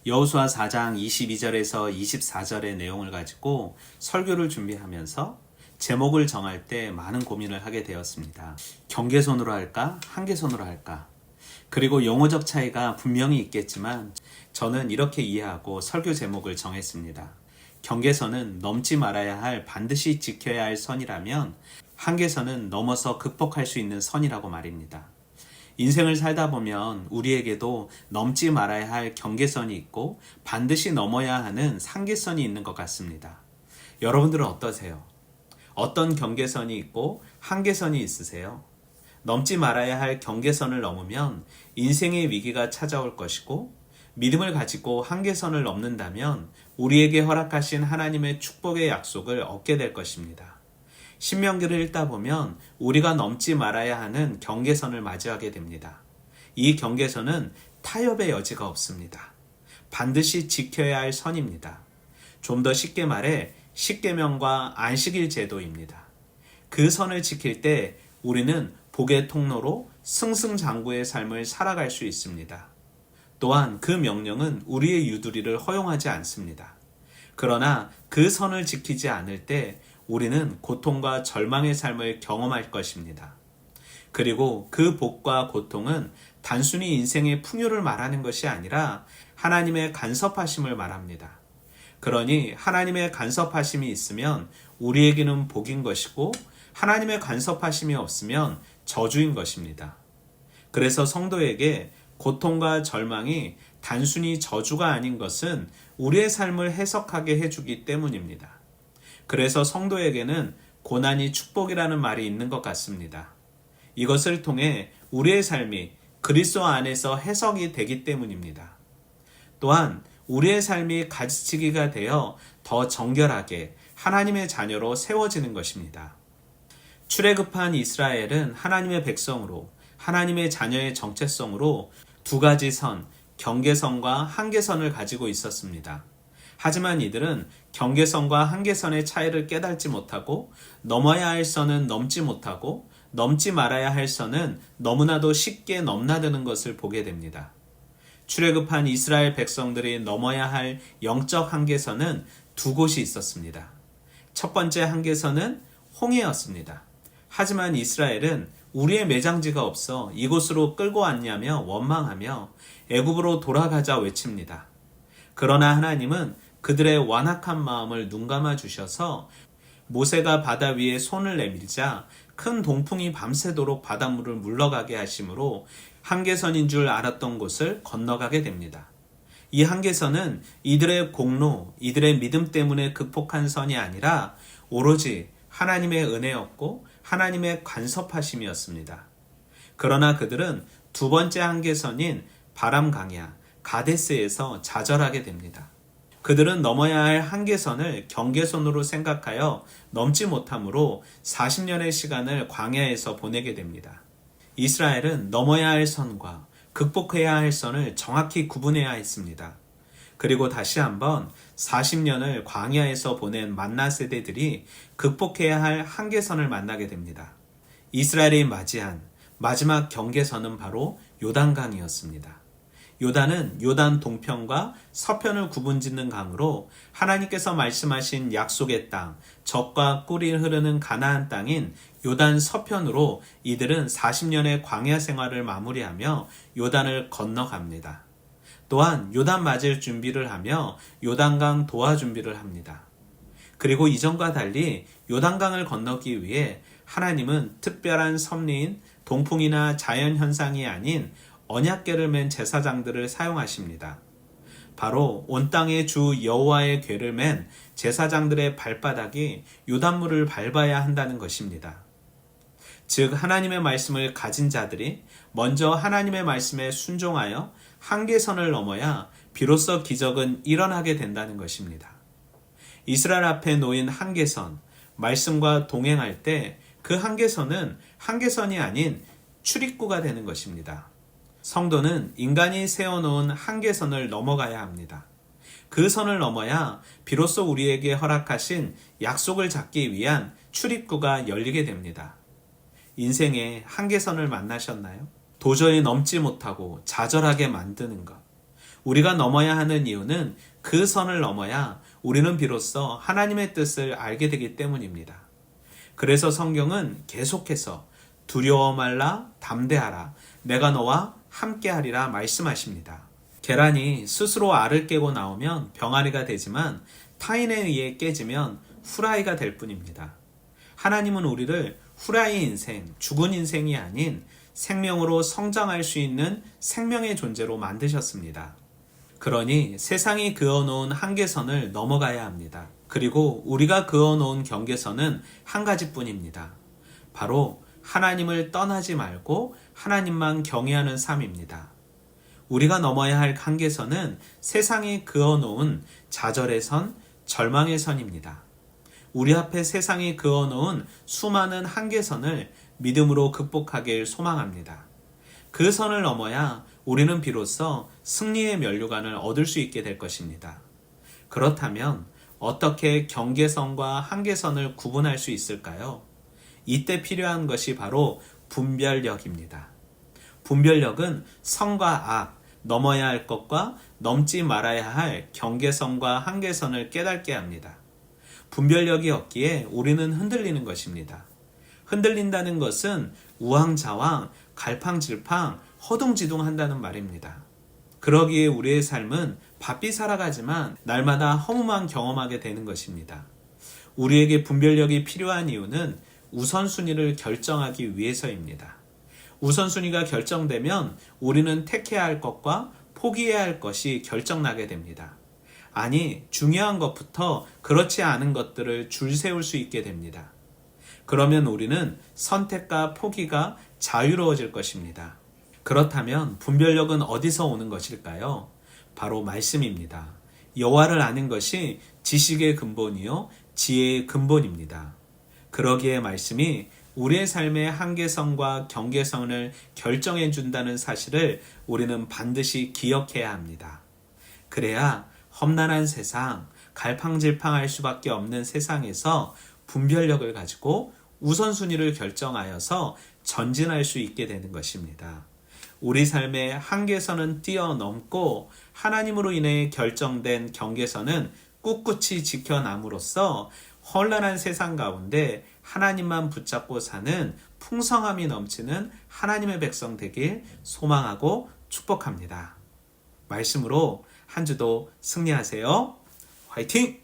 여호수아 4장 22절에서 24절의 내용을 가지고 설교를 준비하면서 제목을 정할 때 많은 고민을 하게 되었습니다. 경계선으로 할까? 한계선으로 할까? 그리고 용어적 차이가 분명히 있겠지만 저는 이렇게 이해하고 설교 제목을 정했습니다. 경계선은 넘지 말아야 할, 반드시 지켜야 할 선이라면 한계선은 넘어서 극복할 수 있는 선이라고 말입니다. 인생을 살다 보면 우리에게도 넘지 말아야 할 경계선이 있고 반드시 넘어야 하는 한계선이 있는 것 같습니다. 여러분들은 어떠세요? 어떤 경계선이 있고 한계선이 있으세요? 넘지 말아야 할 경계선을 넘으면 인생의 위기가 찾아올 것이고, 믿음을 가지고 한계선을 넘는다면 우리에게 허락하신 하나님의 축복의 약속을 얻게 될 것입니다. 신명기를 읽다 보면 우리가 넘지 말아야 하는 경계선을 맞이하게 됩니다. 이 경계선은 타협의 여지가 없습니다. 반드시 지켜야 할 선입니다. 좀 더 쉽게 말해 십계명과 안식일 제도입니다. 그 선을 지킬 때 우리는 복의 통로로 승승장구의 삶을 살아갈 수 있습니다. 또한 그 명령은 우리의 유두리를 허용하지 않습니다. 그러나 그 선을 지키지 않을 때 우리는 고통과 절망의 삶을 경험할 것입니다. 그리고 그 복과 고통은 단순히 인생의 풍요를 말하는 것이 아니라 하나님의 간섭하심을 말합니다. 그러니 하나님의 간섭하심이 있으면 우리에게는 복인 것이고, 하나님의 간섭하심이 없으면 저주인 것입니다. 그래서 성도에게 고통과 절망이 단순히 저주가 아닌 것은 우리의 삶을 해석하게 해주기 때문입니다. 그래서 성도에게는 고난이 축복이라는 말이 있는 것 같습니다. 이것을 통해 우리의 삶이 그리스도 안에서 해석이 되기 때문입니다. 또한 우리의 삶이 가지치기가 되어 더 정결하게 하나님의 자녀로 세워지는 것입니다. 출애굽한 이스라엘은 하나님의 백성으로, 하나님의 자녀의 정체성으로 두 가지 선, 경계선과 한계선을 가지고 있었습니다. 하지만 이들은 경계선과 한계선의 차이를 깨닫지 못하고, 넘어야 할 선은 넘지 못하고 넘지 말아야 할 선은 너무나도 쉽게 넘나드는 것을 보게 됩니다. 출애굽한 이스라엘 백성들이 넘어야 할 영적 한계선은 두 곳이 있었습니다. 첫 번째 한계선은 홍해였습니다. 하지만 이스라엘은 우리의 매장지가 없어 이곳으로 끌고 왔냐며 원망하며 애굽으로 돌아가자 외칩니다. 그러나 하나님은 그들의 완악한 마음을 눈감아 주셔서 모세가 바다 위에 손을 내밀자 큰 동풍이 밤새도록 바닷물을 물러가게 하심으로 한계선인 줄 알았던 곳을 건너가게 됩니다. 이 한계선은 이들의 공로, 이들의 믿음 때문에 극복한 선이 아니라 오로지 하나님의 은혜였고 하나님의 간섭하심이었습니다. 그러나 그들은 두 번째 한계선인 바람 강야, 가데스에서 좌절하게 됩니다. 그들은 넘어야 할 한계선을 경계선으로 생각하여 넘지 못하므로 40년의 시간을 광야에서 보내게 됩니다. 이스라엘은 넘어야 할 선과 극복해야 할 선을 정확히 구분해야 했습니다. 그리고 다시 한번 40년을 광야에서 보낸 만나 세대들이 극복해야 할 한계선을 만나게 됩니다. 이스라엘이 맞이한 마지막 경계선은 바로 요단강이었습니다. 요단은 요단 동편과 서편을 구분짓는 강으로 하나님께서 말씀하신 약속의 땅, 젖과 꿀이 흐르는 가나안 땅인 요단 서편으로 이들은 40년의 광야 생활을 마무리하며 요단을 건너갑니다. 또한 요단 맞을 준비를 하며 요단강 도하 준비를 합니다. 그리고 이전과 달리 요단강을 건너기 위해 하나님은 특별한 섭리인 동풍이나 자연현상이 아닌 언약궤를 맨 제사장들을 사용하십니다. 바로 온 땅의 주 여호와의 궤를 맨 제사장들의 발바닥이 요단물을 밟아야 한다는 것입니다. 즉 하나님의 말씀을 가진 자들이 먼저 하나님의 말씀에 순종하여 한계선을 넘어야 비로소 기적은 일어나게 된다는 것입니다. 이스라엘 앞에 놓인 한계선, 말씀과 동행할 때 그 한계선은 한계선이 아닌 출입구가 되는 것입니다. 성도는 인간이 세워놓은 한계선을 넘어가야 합니다. 그 선을 넘어야 비로소 우리에게 허락하신 약속을 잡기 위한 출입구가 열리게 됩니다. 인생의 한계선을 만나셨나요? 도저히 넘지 못하고 좌절하게 만드는 것. 우리가 넘어야 하는 이유는 그 선을 넘어야 우리는 비로소 하나님의 뜻을 알게 되기 때문입니다. 그래서 성경은 계속해서 두려워 말라, 담대하라, 내가 너와 함께하리라 말씀하십니다. 계란이 스스로 알을 깨고 나오면 병아리가 되지만 타인에 의해 깨지면 후라이가 될 뿐입니다. 하나님은 우리를 후라이 인생, 죽은 인생이 아닌 생명으로 성장할 수 있는 생명의 존재로 만드셨습니다. 그러니 세상이 그어놓은 한계선을 넘어가야 합니다. 그리고 우리가 그어놓은 경계선은 한 가지뿐입니다. 바로 하나님을 떠나지 말고 하나님만 경외하는 삶입니다. 우리가 넘어야 할 한계선은 세상이 그어놓은 좌절의 선, 절망의 선입니다. 우리 앞에 세상이 그어놓은 수많은 한계선을 믿음으로 극복하길 소망합니다. 그 선을 넘어야 우리는 비로소 승리의 면류관을 얻을 수 있게 될 것입니다. 그렇다면 어떻게 경계선과 한계선을 구분할 수 있을까요? 이때 필요한 것이 바로 분별력입니다. 분별력은 선과 악, 넘어야 할 것과 넘지 말아야 할 경계선과 한계선을 깨닫게 합니다. 분별력이 없기에 우리는 흔들리는 것입니다. 흔들린다는 것은 우왕좌왕, 갈팡질팡, 허둥지둥한다는 말입니다. 그러기에 우리의 삶은 바삐 살아가지만 날마다 허무만 경험하게 되는 것입니다. 우리에게 분별력이 필요한 이유는 우선순위를 결정하기 위해서입니다. 우선순위가 결정되면 우리는 택해야 할 것과 포기해야 할 것이 결정나게 됩니다. 아니, 중요한 것부터 그렇지 않은 것들을 줄 세울 수 있게 됩니다. 그러면 우리는 선택과 포기가 자유로워질 것입니다. 그렇다면 분별력은 어디서 오는 것일까요? 바로 말씀입니다. 여호와를 아는 것이 지식의 근본이요 지혜의 근본입니다. 그러기에 말씀이 우리의 삶의 한계선과 경계선을 결정해 준다는 사실을 우리는 반드시 기억해야 합니다. 그래야 험난한 세상, 갈팡질팡할 수밖에 없는 세상에서 분별력을 가지고 우선순위를 결정하여서 전진할 수 있게 되는 것입니다. 우리 삶의 한계선은 뛰어넘고 하나님으로 인해 결정된 경계선은 꿋꿋이 지켜남으로써 혼란한 세상 가운데 하나님만 붙잡고 사는 풍성함이 넘치는 하나님의 백성 되길 소망하고 축복합니다. 말씀으로 한 주도 승리하세요. 화이팅!